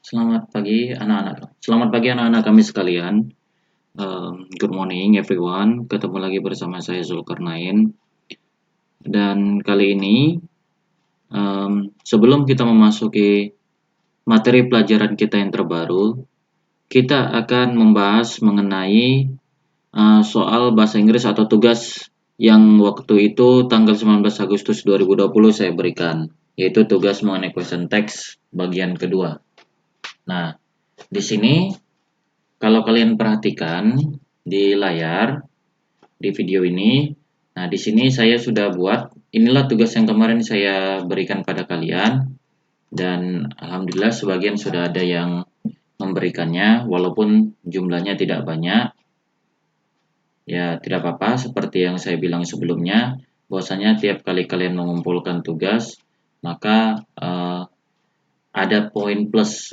Selamat pagi anak-anak kami sekalian. Good morning everyone. Ketemu lagi bersama saya Zulkarnain. Dan kali ini sebelum kita memasuki materi pelajaran kita yang terbaru, kita akan membahas mengenai soal bahasa Inggris atau tugas yang waktu itu tanggal 19 Agustus 2020 saya berikan, yaitu tugas mengenai question text bagian kedua. Nah, di sini kalau kalian perhatikan di layar di video ini, nah di sini saya sudah buat, inilah tugas yang kemarin saya berikan pada kalian, dan alhamdulillah sebagian sudah ada yang memberikannya walaupun jumlahnya tidak banyak. Ya, tidak apa-apa, seperti yang saya bilang sebelumnya, bahwasanya tiap kali kalian mengumpulkan tugas, maka ada poin plus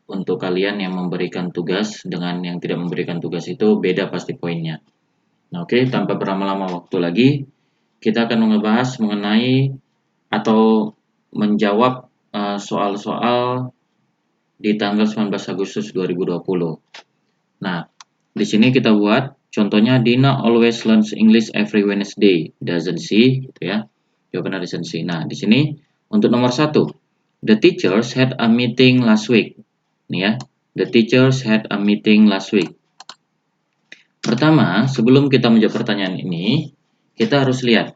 untuk kalian yang memberikan tugas dengan yang tidak memberikan tugas, itu beda pasti poinnya. Nah, oke, tanpa berlama-lama waktu lagi, kita akan membahas mengenai atau menjawab soal-soal di tanggal 19 Agustus 2020. Nah, di sini kita buat contohnya, Dina always learns English every Wednesday, doesn't she? Gitu ya. Jawabannya doesn't she. Nah, di sini untuk nomor 1, the teachers had a meeting last week. Nih ya, the teachers had a meeting last week. Pertama, sebelum kita menjawab pertanyaan ini, kita harus lihat.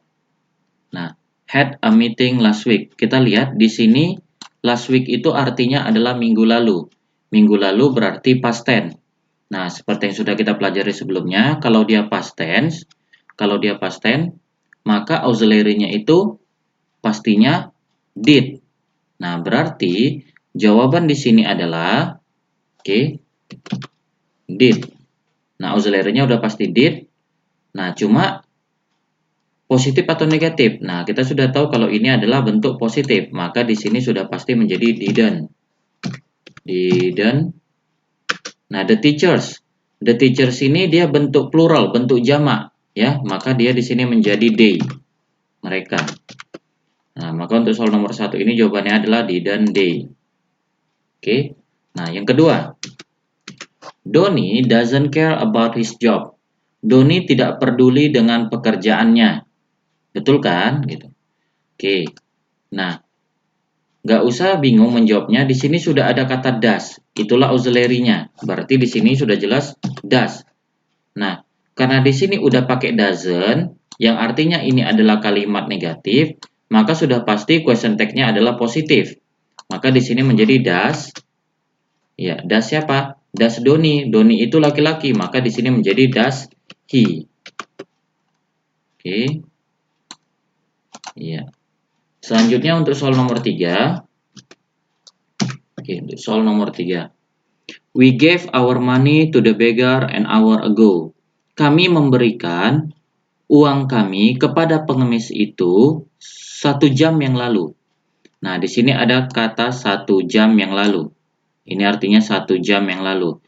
Nah, had a meeting last week. Kita lihat di sini last week itu artinya adalah minggu lalu. Minggu lalu berarti past tense. Nah, seperti yang sudah kita pelajari sebelumnya, kalau dia past tense, maka auxiliary-nya itu pastinya did. Nah, berarti jawaban di sini adalah did. Nah, auxiliary-nya udah pasti did. Nah, cuma positif atau negatif. Nah, kita sudah tahu kalau ini adalah bentuk positif, maka di sini sudah pasti menjadi didn't. Nah, the teachers ini dia bentuk plural, bentuk jamak, ya. Maka dia di sini menjadi they, mereka. Nah, maka untuk soal nomor 1 ini jawabannya adalah didn't they. Oke. Nah, yang kedua, Doni doesn't care about his job. Doni tidak peduli dengan pekerjaannya. Betul kan? Gitu. Oke. Nah, nggak usah bingung menjawabnya. Di sini sudah ada kata does. Itulah auxiliary-nya. Berarti di sini sudah jelas does. Nah, karena di sini udah pakai doesn't, yang artinya ini adalah kalimat negatif, maka sudah pasti question text-nya adalah positif. Maka di sini menjadi does. Ya, does siapa? Does Doni. Doni itu laki-laki, maka di sini menjadi does he. Oke. Iya. Selanjutnya untuk soal nomor 3. Oke, untuk soal nomor 3. We gave our money to the beggar an hour ago. Kami memberikan uang kami kepada pengemis itu 1 jam yang lalu. Nah, di sini ada kata 1 jam yang lalu. Ini artinya 1 jam yang lalu.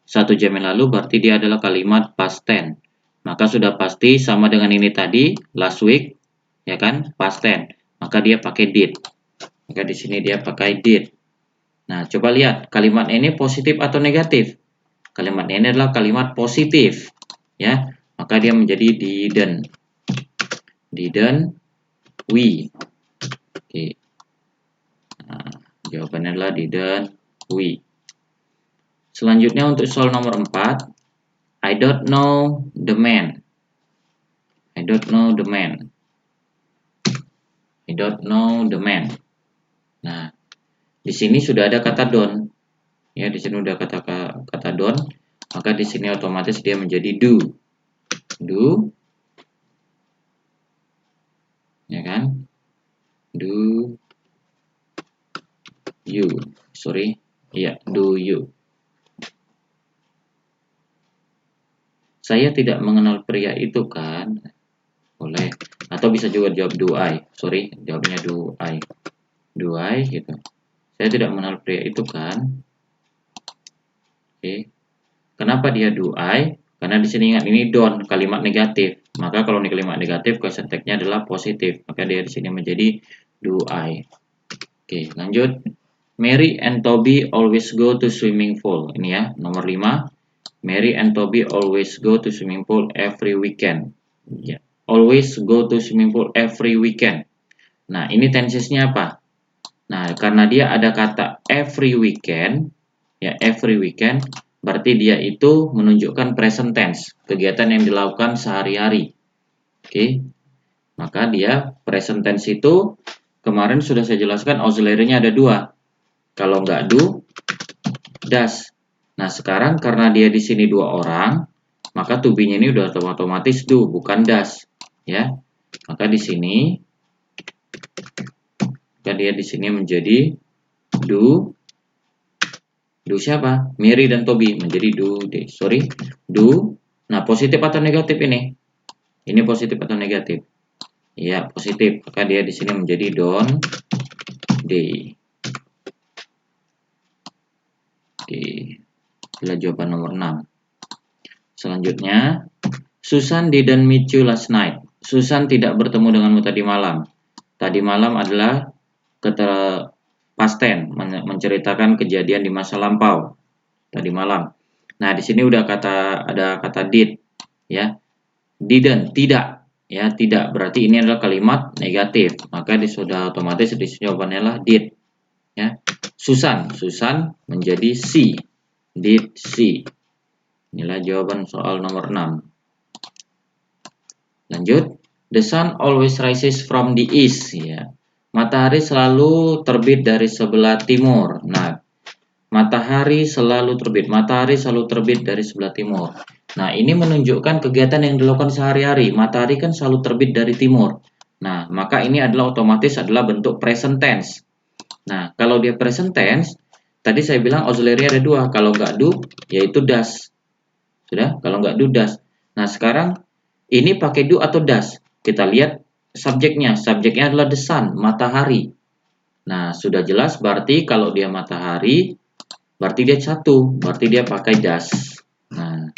1 jam yang lalu berarti dia adalah kalimat past tense. Maka sudah pasti sama dengan ini tadi, last week, ya kan? Past tense. Maka dia pakai did. Maka di sini dia pakai did. Nah, coba lihat kalimat ini positif atau negatif. Kalimat ini adalah kalimat positif, ya. Maka dia menjadi didn't. Didn't we. Oke. Nah, jawabannya adalah didn't we. Selanjutnya untuk soal nomor 4. I don't know the man. I don't know the man. I don't know the man. Nah, di sini sudah ada kata don't. Ya, di sini udah kata don't, maka di sini otomatis dia menjadi do. Do, ya kan? Do you. Sorry. Iya, do you. Saya tidak mengenal pria itu kan? Boleh. Atau bisa juga jawab do I. Sorry, jawabnya do I. Do I gitu. Saya tidak mengenal pria itu kan? Oke. Kenapa dia do I? Karena di sini ingat ini don't, kalimat negatif. Maka kalau ini kalimat negatif, question text-nya adalah positif. Maka dia di sini menjadi do I. Oke, lanjut. Mary and Toby always go to swimming pool. Ini ya, nomor 5. Mary and Toby always go to swimming pool every weekend. Ya, always go to swimming pool every weekend. Nah, ini tensesnya apa? Nah, karena dia ada kata every weekend, ya every weekend, berarti dia itu menunjukkan present tense, kegiatan yang dilakukan sehari-hari. Oke. Maka dia present tense itu kemarin sudah saya jelaskan auxiliary-nya ada 2. Kalau nggak do, does. Nah, sekarang karena dia di sini 2 orang, maka to be-nya ini udah otomatis do, bukan does, ya. Maka di sini dia di sini menjadi do siapa? Mary dan Toby menjadi do. Nah, positif atau negatif ini? Ini positif atau negatif? Ya, positif. Maka dia di sini menjadi don't they. Oke. Itulah jawaban nomor 6. Selanjutnya, Susan didn't meet you last night. Susan tidak bertemu denganmu tadi malam. Tadi malam adalah past tense, menceritakan kejadian di masa lampau. Tadi malam. Nah, di sini udah ada kata did, ya. Didn't, tidak, ya, tidak. Berarti ini adalah kalimat negatif. Maka sudah otomatis di sini jawabannya adalah did, ya. Susan menjadi she. Did she. Inilah jawaban soal nomor 6. Lanjut. The sun always rises from the east, ya. Matahari selalu terbit dari sebelah timur. Nah, matahari selalu terbit dari sebelah timur. Nah, ini menunjukkan kegiatan yang dilakukan sehari-hari. Matahari kan selalu terbit dari timur. Nah, maka ini adalah otomatis adalah bentuk present tense. Nah, kalau dia present tense, tadi saya bilang auxiliary ada 2. Kalau nggak do, yaitu does. Sudah? Kalau nggak do, does. Nah, sekarang ini pakai do atau does? Kita lihat subjeknya. Subjeknya adalah the sun, matahari. Nah, sudah jelas berarti kalau dia matahari, berarti dia satu, berarti dia pakai does. Nah,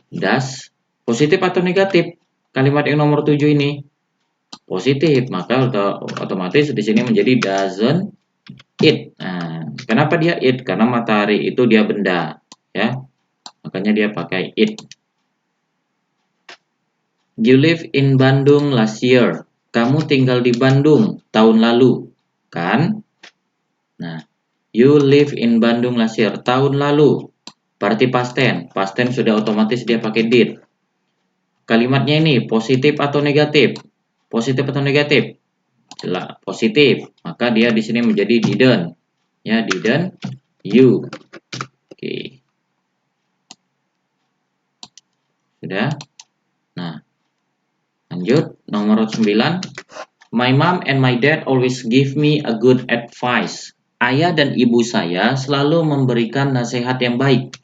does positif atau negatif? Kalimat yang nomor 7 ini positif, maka otomatis di sini menjadi doesn't it. Nah, kenapa dia it? Karena matahari itu dia benda, ya. Makanya dia pakai it. You live in Bandung last year. Kamu tinggal di Bandung tahun lalu, kan? Nah, you live in Bandung last year, tahun lalu. Berarti past tense. Past tense sudah otomatis dia pakai did. Kalimatnya ini positif atau negatif? Positif atau negatif? Jelas positif. Maka dia di sini menjadi didn't. Ya, didn't you. Oke. Sudah? Nah, lanjut nomor 9. My mom and my dad always give me a good advice. Ayah dan ibu saya selalu memberikan nasihat yang baik.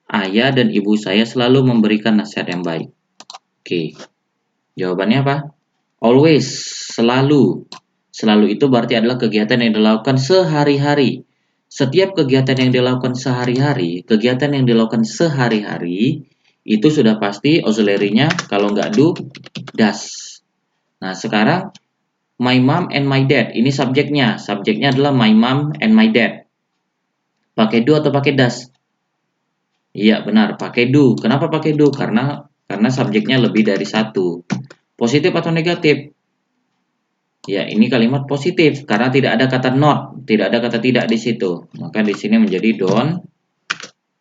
Ayah dan ibu saya selalu memberikan nasihat yang baik. Oke. Jawabannya apa? Always, selalu. Selalu itu berarti adalah kegiatan yang dilakukan sehari-hari. Setiap kegiatan yang dilakukan sehari-hari, itu sudah pasti auxiliary-nya kalau nggak do, does. Nah, sekarang my mom and my dad, ini subjeknya. Subjeknya adalah my mom and my dad. Pakai do atau pakai does? Iya, benar, pakai do. Kenapa pakai do? Karena subjeknya lebih dari satu. Positif atau negatif? Ya, ini kalimat positif karena tidak ada kata not, tidak ada kata tidak di situ. Maka di sini menjadi don't.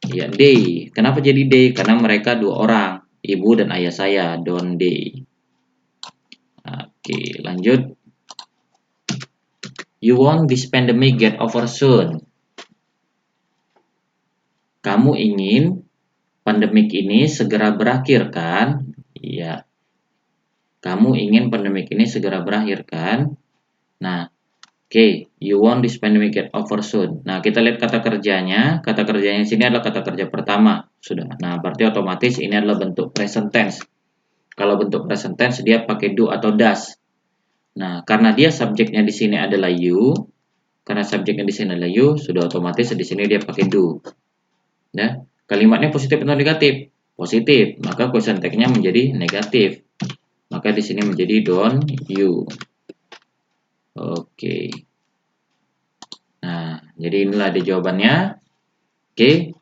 Ya, they. Kenapa jadi they? Karena mereka 2 orang, ibu dan ayah saya. Don't they. Oke, lanjut. You want this pandemic get over soon. Kamu ingin pandemik ini segera berakhir, kan? Iya. Kamu ingin pandemik ini segera berakhir, kan? Nah, oke, you want this pandemic get over soon. Nah, kita lihat kata kerjanya. Kata kerjanya sini adalah kata kerja pertama. Sudah. Nah, berarti otomatis ini adalah bentuk present tense. Kalau bentuk present tense dia pakai do atau does. Nah, karena dia subjeknya di sini adalah you, sudah otomatis di sini dia pakai do. Ya. Kalimatnya positif atau negatif? Positif. Maka question tag-nya menjadi negatif. Maka di sini menjadi don't you. Oke. Nah, Jadi inilah ada jawabannya. Oke.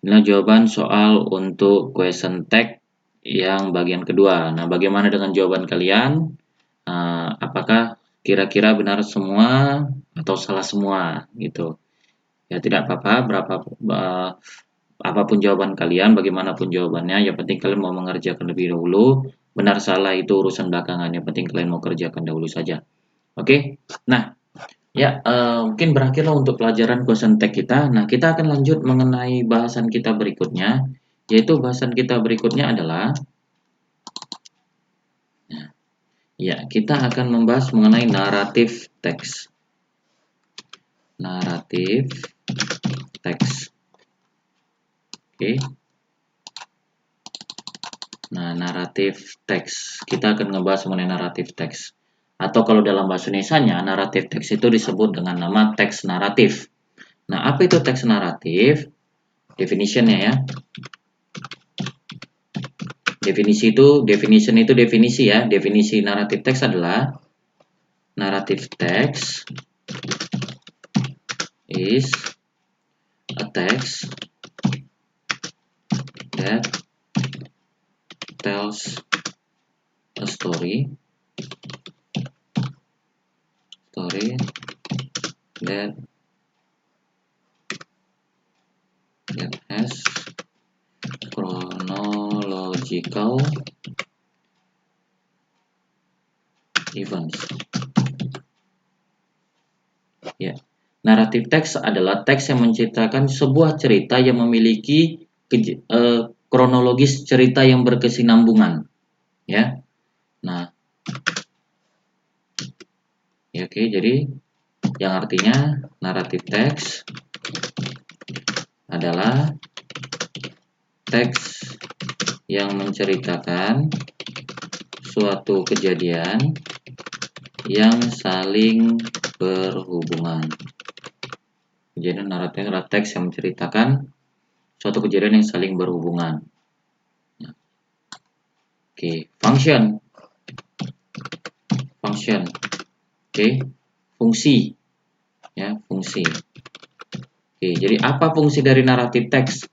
Inilah jawaban soal untuk question tag yang bagian kedua. Nah, bagaimana dengan jawaban kalian? Apakah kira-kira benar semua atau salah semua gitu? Ya tidak apa-apa, apapun jawaban kalian, bagaimanapun jawabannya, yang penting kalian mau mengerjakan lebih dahulu. Benar salah itu urusan belakangan, yang penting kalian mau kerjakan dahulu saja. Oke. Nah, ya, mungkin berakhirlah untuk pelajaran question tag kita. Nah, kita akan lanjut mengenai bahasan kita berikutnya, yaitu bahasan kita berikutnya adalah, ya, kita akan membahas mengenai naratif teks. Naratif teks. Oke. Nah, naratif teks. Kita akan ngebahas mengenai naratif teks. Atau kalau dalam bahasa Indonesianya, naratif teks itu disebut dengan nama teks naratif. Nah, apa itu teks naratif? Definitionnya ya. Definition itu definisi ya. Definisi naratif teks adalah narrative text is a text that tells a story that has chronological events. Ya. Naratif teks adalah teks yang menceritakan sebuah cerita yang memiliki kronologis cerita yang berkesinambungan. Ya. Nah, ya, oke, jadi yang artinya naratif teks adalah teks yang menceritakan suatu kejadian yang saling berhubungan. Jadi naratif adalah teks yang menceritakan suatu kejadian yang saling berhubungan. Oke, function. Oke, fungsi. Ya, fungsi. Oke, jadi apa fungsi dari naratif teks?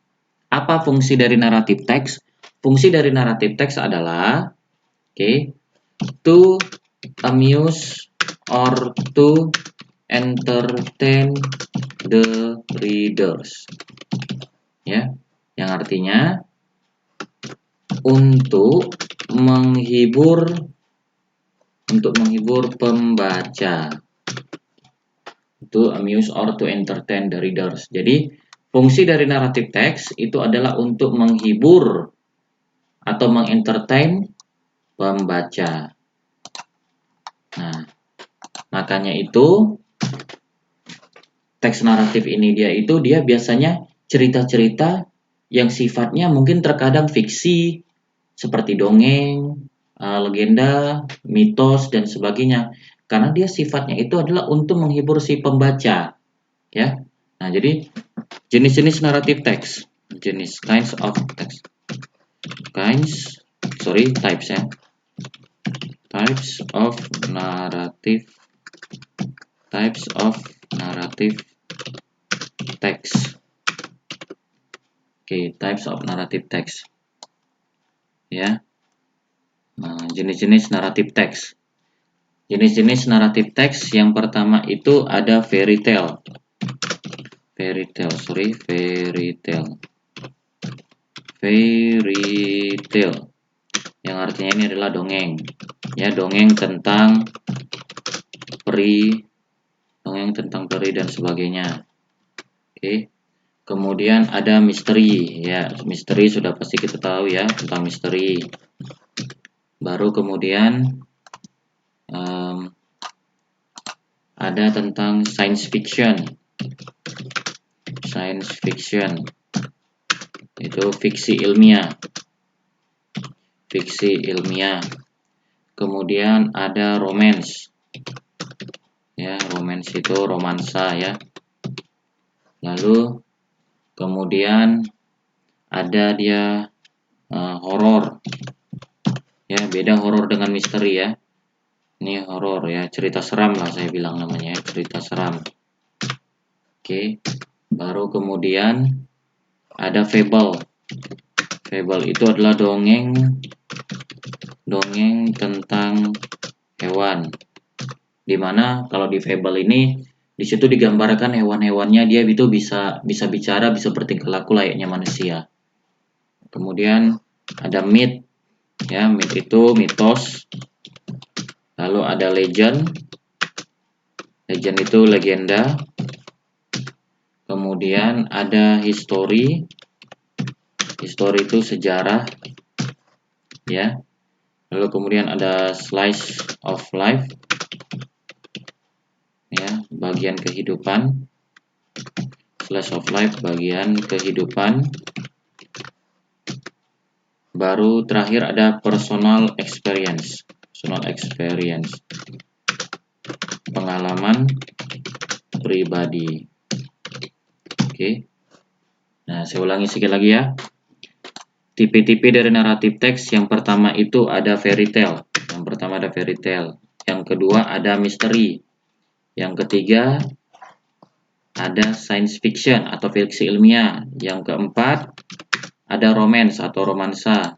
Apa fungsi dari naratif teks? Fungsi dari naratif teks adalah, to amuse or to entertain the readers. Ya, yang artinya untuk menghibur pembaca. To amuse or to entertain the readers. Jadi, fungsi dari naratif teks itu adalah untuk menghibur atau mengentertain pembaca. Nah, makanya itu teks naratif ini dia biasanya cerita-cerita yang sifatnya mungkin terkadang fiksi seperti dongeng, legenda, mitos dan sebagainya. Karena dia sifatnya itu adalah untuk menghibur si pembaca, ya. Nah, jadi jenis-jenis naratif teks, types ya. Types of narrative text. Types of narrative text. Ya. Nah, jenis-jenis naratif teks. Jenis-jenis naratif teks yang pertama itu ada fairy tale. Yang artinya ini adalah dongeng. Ya, dongeng tentang peri dan sebagainya. Kemudian ada misteri, ya, misteri sudah pasti kita tahu ya tentang misteri. Baru kemudian ada tentang science fiction. Itu fiksi ilmiah. Kemudian ada romance. Ya, romance itu romansa ya. Lalu kemudian ada dia horor. Ya, beda horor dengan misteri ya. Ini horor ya, cerita seram lah saya bilang namanya, cerita seram. Oke, baru kemudian ada fable. Fable itu adalah dongeng tentang hewan. Dimana kalau di fable ini di situ digambarkan hewan-hewannya dia itu bisa bicara, bisa bertingkah laku layaknya manusia. Kemudian ada myth, ya, myth itu mitos. Lalu ada legend. Legend itu legenda. Kemudian ada history. History itu sejarah, ya. Lalu kemudian ada slice of life, ya, bagian kehidupan. Slice of life, bagian kehidupan. Baru terakhir ada personal experience. Personal experience, pengalaman pribadi. Oke. Nah, saya ulangi sekali lagi ya. Tipe-tipe dari naratif teks, yang pertama itu ada fairy tale. Yang pertama ada fairy tale. Yang kedua ada misteri. Yang ketiga ada science fiction atau fiksi ilmiah. Yang keempat ada romance atau romansa.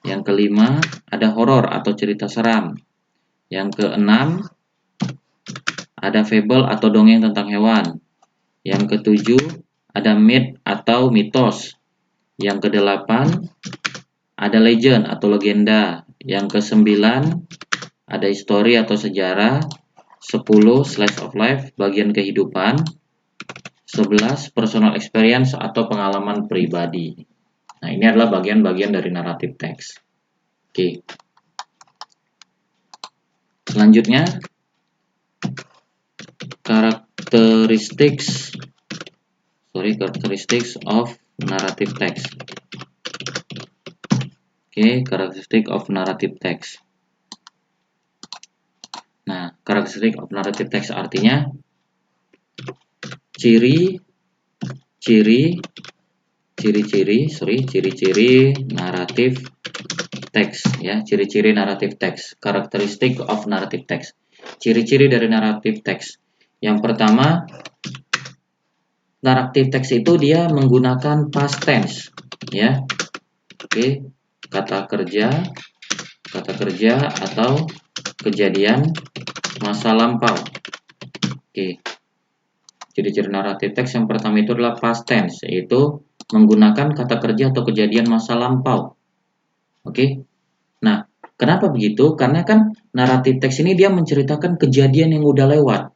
Yang kelima ada horor atau cerita seram. Yang keenam ada fable atau dongeng tentang hewan. Yang ketujuh ada myth atau mitos. Yang kedelapan ada legend atau legenda. Yang kesembilan ada history atau sejarah. 10 slice of life, bagian kehidupan. 11 personal experience atau pengalaman pribadi. Nah, ini adalah bagian-bagian dari naratif teks. Oke. Selanjutnya characteristics of narrative text. Oke, characteristic of narrative text. Nah, characteristic of narrative text artinya ciri-ciri naratif teks, ya. Ciri-ciri naratif teks, characteristic of narrative text. Ciri-ciri dari naratif teks. Yang pertama, naratif teks itu dia menggunakan past tense, ya. Oke, kata kerja atau kejadian masa lampau. Oke. Ciri-ciri naratif teks yang pertama itu adalah past tense, yaitu menggunakan kata kerja atau kejadian masa lampau. Oke. Nah, kenapa begitu? Karena kan naratif teks ini dia menceritakan kejadian yang udah lewat.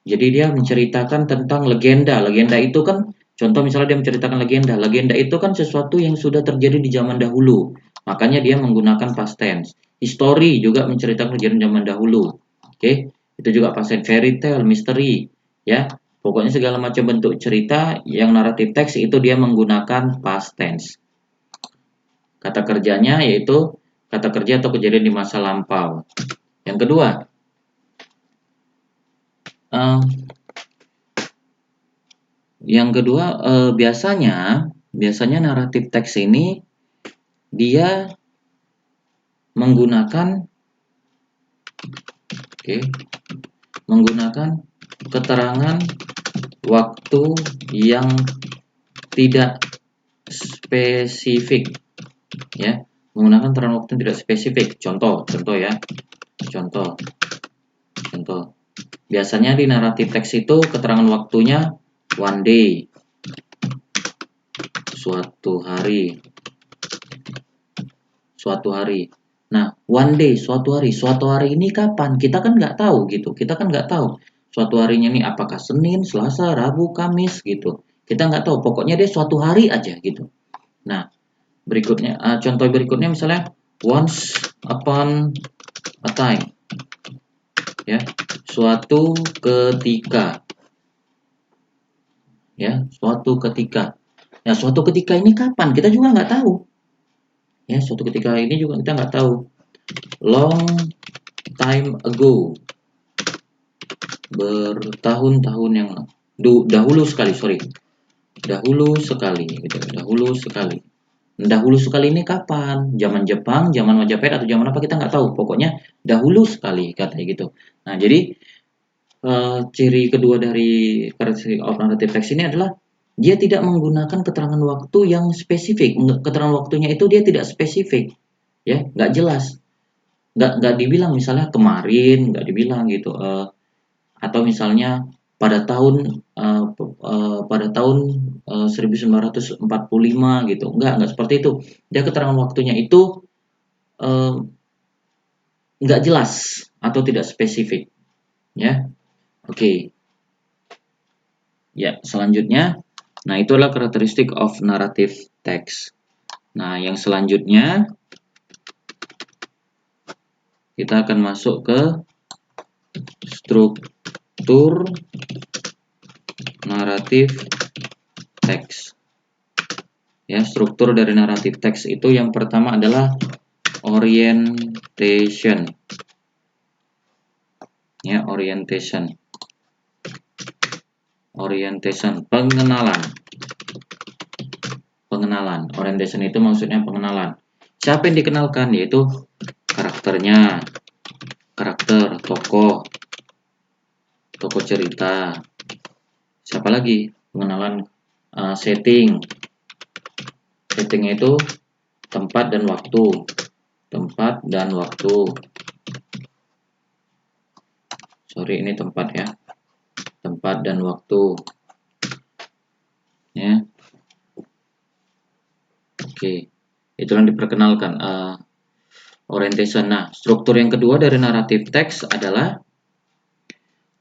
Jadi dia menceritakan tentang legenda. Legenda itu kan, contoh misalnya dia menceritakan legenda. Legenda itu kan sesuatu yang sudah terjadi di zaman dahulu. Makanya dia menggunakan past tense. History juga menceritakan kejadian zaman dahulu. Oke. Itu juga past tense. Fairy tale, misteri, ya. Pokoknya segala macam bentuk cerita yang naratif teks itu dia menggunakan past tense. Kata kerjanya yaitu kata kerja atau kejadian di masa lampau. Yang kedua, biasanya naratif teks ini dia menggunakan keterangan waktu yang tidak spesifik, ya. Menggunakan keterangan waktu yang tidak spesifik. Contoh ya. Contoh. Biasanya di naratif teks itu keterangan waktunya one day, suatu hari. Nah, one day, suatu hari ini kapan? Kita kan nggak tahu gitu. Kita kan nggak tahu suatu harinya ini apakah Senin, Selasa, Rabu, Kamis gitu. Kita nggak tahu. Pokoknya dia suatu hari aja gitu. Nah, berikutnya, contoh berikutnya misalnya once upon a time, ya, suatu ketika, ya, suatu ketika. Nah, suatu ketika ini kapan? Kita juga nggak tahu. Ya, suatu ketika ini juga kita nggak tahu. Long time ago, bertahun-tahun yang dahulu sekali gitu. Dahulu sekali ini kapan? Zaman Jepang, zaman Majapahit, atau zaman apa kita nggak tahu. Pokoknya dahulu sekali katanya gitu. Nah, jadi ciri kedua dari karakteristik of narrative text ini adalah dia tidak menggunakan keterangan waktu yang spesifik. Keterangan waktunya itu dia tidak spesifik, ya, nggak jelas, nggak dibilang misalnya kemarin, nggak dibilang gitu, atau misalnya pada tahun pada tahun 1945 gitu, nggak seperti itu. Dia keterangan waktunya itu eh, nggak jelas atau tidak spesifik, ya. Oke, ya, selanjutnya, nah itulah karakteristik of narrative text. Nah, yang selanjutnya kita akan masuk ke struktur naratif teks. Ya, struktur dari naratif teks itu yang pertama adalah orientation. Ya, orientation. Pengenalan. Orientation itu maksudnya pengenalan. Siapa yang dikenalkan? Yaitu karakternya, karakter, tokoh cerita. Siapa lagi? Pengenalan setting. Settingnya itu tempat dan waktu. Sorry, ini tempat ya. Tempat dan waktu. Ya. Oke. Itu yang diperkenalkan. Orientation. Nah, struktur yang kedua dari naratif teks adalah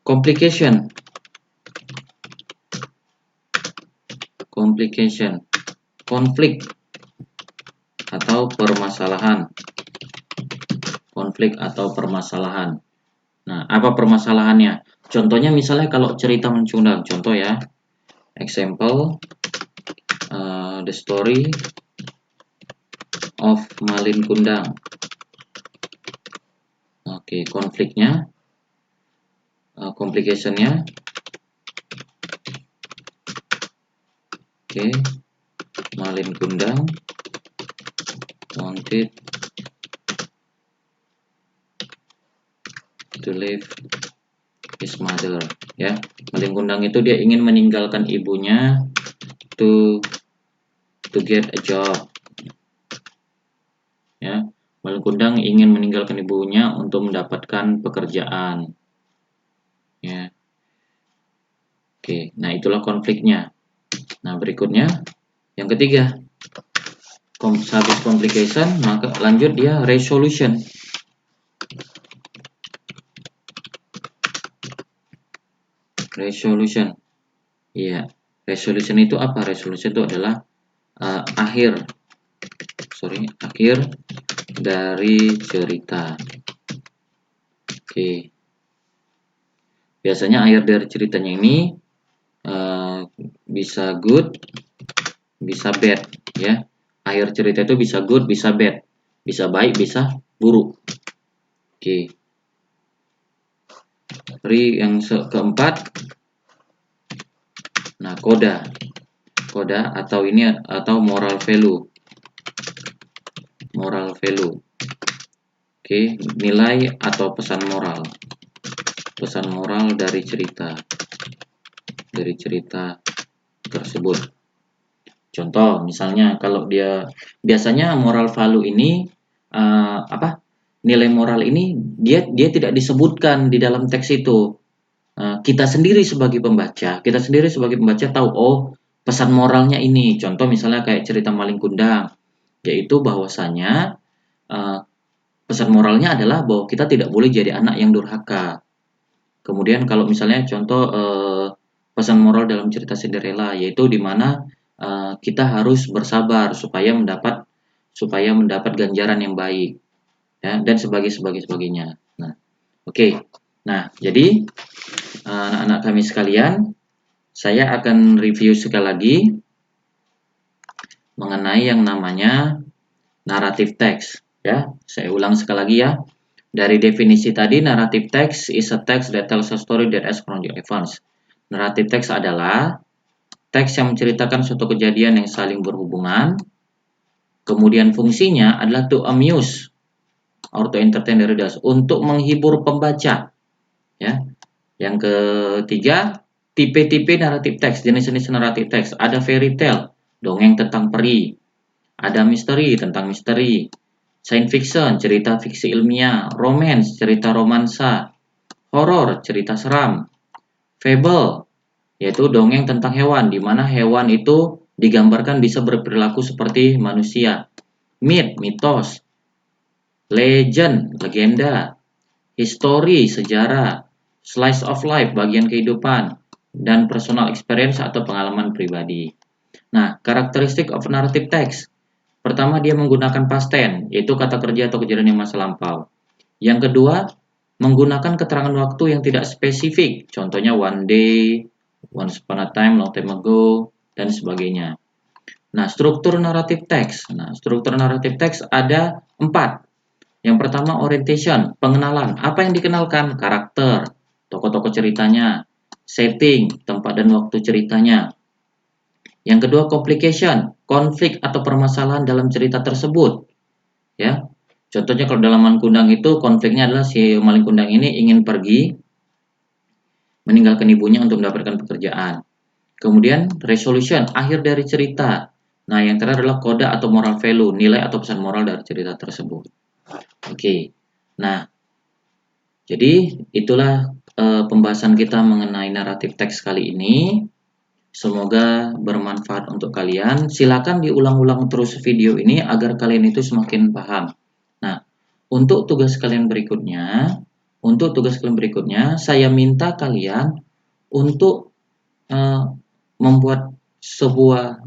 complication. Konflik atau permasalahan. Nah, apa permasalahannya? Contohnya misalnya kalau cerita mencundang. Contoh ya. Example, the story of Malin Kundang. Oke, konfliknya, complication-nya. Oke, Malin Kundang wanted to leave his mother. Ya, Malin Kundang itu dia ingin meninggalkan ibunya to get a job. Ya, Malin Kundang ingin meninggalkan ibunya untuk mendapatkan pekerjaan. Ya. Oke, nah itulah konfliknya. Nah, berikutnya yang ketiga, habis complication, maka lanjut dia resolution. Iya, resolution itu apa? Resolution itu adalah akhir dari cerita. Oke. Biasanya akhir dari ceritanya ini bisa good, bisa bad, ya. Akhir cerita itu bisa good, bisa bad, bisa baik, bisa buruk. Oke. Yang keempat, nah koda atau moral value. Oke, nilai atau pesan moral dari cerita tersebut. Contoh, misalnya kalau dia biasanya moral value ini nilai moral ini dia tidak disebutkan di dalam teks itu. Kita sendiri sebagai pembaca tahu, oh, pesan moralnya ini. Contoh misalnya kayak cerita Malin Kundang, yaitu bahwasanya pesan moralnya adalah bahwa kita tidak boleh jadi anak yang durhaka. Kemudian kalau misalnya contoh pesan moral dalam cerita Cinderella, yaitu di mana kita harus bersabar supaya mendapat ganjaran yang baik, ya, dan sebagainya. Nah, oke. Nah, jadi anak-anak kami sekalian, saya akan review sekali lagi mengenai yang namanya narrative text, ya. Saya ulang sekali lagi ya. Dari definisi tadi, narrative text is a text that tells a story that has chronological events. Narrative text adalah teks yang menceritakan suatu kejadian yang saling berhubungan. Kemudian fungsinya adalah to amuse or to entertain the readers, untuk menghibur pembaca, ya. Yang ketiga, tipe-tipe naratif teks, jenis-jenis naratif teks. Ada fairy tale, dongeng tentang peri. Ada misteri, tentang misteri. Science fiction, cerita fiksi ilmiah. Romance, cerita romansa. Horor, cerita seram. Fable, yaitu dongeng tentang hewan, di mana hewan itu digambarkan bisa berperilaku seperti manusia. Myth, mitos. Legend, legenda. History, sejarah. Slice of life, bagian kehidupan. Dan personal experience atau pengalaman pribadi. Nah, karakteristik of narrative text. Pertama, dia menggunakan past tense, yaitu kata kerja atau kejadian yang masa lampau. Yang kedua, menggunakan keterangan waktu yang tidak spesifik, contohnya one day, once upon a time, long time ago, dan sebagainya. Nah, struktur naratif teks. Nah, struktur naratif teks ada 4. Yang pertama, orientation, pengenalan. Apa yang dikenalkan? Karakter, tokoh-tokoh ceritanya, setting, tempat dan waktu ceritanya. Yang kedua, complication, konflik atau permasalahan dalam cerita tersebut. Ya, contohnya kalau dalam Maling Kundang itu konfliknya adalah si Maling Kundang ini ingin pergi meninggalkan ibunya untuk mendapatkan pekerjaan. Kemudian resolution, akhir dari cerita. Nah, yang terakhir adalah kode atau moral value, nilai atau pesan moral dari cerita tersebut. Oke. Nah, jadi itulah pembahasan kita mengenai naratif teks kali ini. Semoga bermanfaat untuk kalian. Silakan diulang-ulang terus video ini agar kalian itu semakin paham. Nah, untuk tugas kalian berikutnya, saya minta kalian untuk eh, membuat sebuah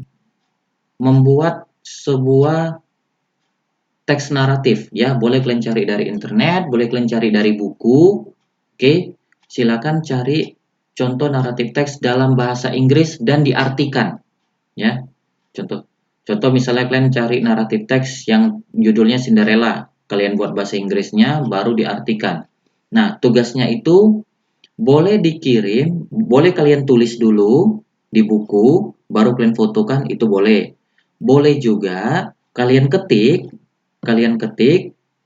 membuat sebuah teks naratif ya. Boleh kalian cari dari internet, boleh kalian cari dari buku. Oke, silakan cari contoh naratif teks dalam bahasa Inggris dan diartikan ya. Contoh contoh misalnya kalian cari naratif teks yang judulnya Cinderella, kalian buat bahasa Inggrisnya baru diartikan. Nah, tugasnya itu boleh kalian tulis dulu di buku, baru kalian fotokan itu boleh. Boleh juga kalian ketik,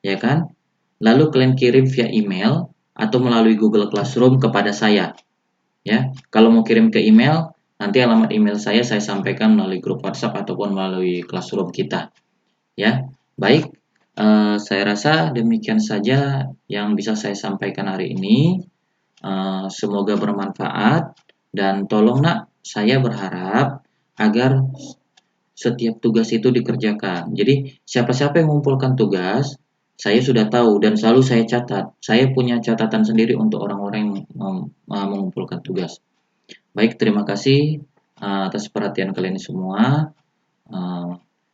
ya kan? Lalu kalian kirim via email atau melalui Google Classroom kepada saya, ya. Kalau mau kirim ke email, nanti alamat email saya sampaikan melalui grup WhatsApp ataupun melalui Classroom kita, ya. Baik, saya rasa demikian saja yang bisa saya sampaikan hari ini. Semoga bermanfaat dan tolong nak, saya berharap agar setiap tugas itu dikerjakan. Jadi siapa-siapa yang mengumpulkan tugas, saya sudah tahu dan selalu saya catat. Saya punya catatan sendiri untuk orang-orang yang mengumpulkan tugas. Baik, terima kasih atas perhatian kalian semua.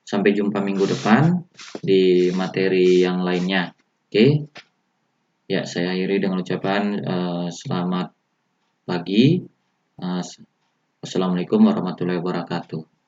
Sampai jumpa minggu depan di materi yang lainnya. Oke. Ya, saya akhiri dengan ucapan selamat pagi. Assalamualaikum warahmatullahi wabarakatuh.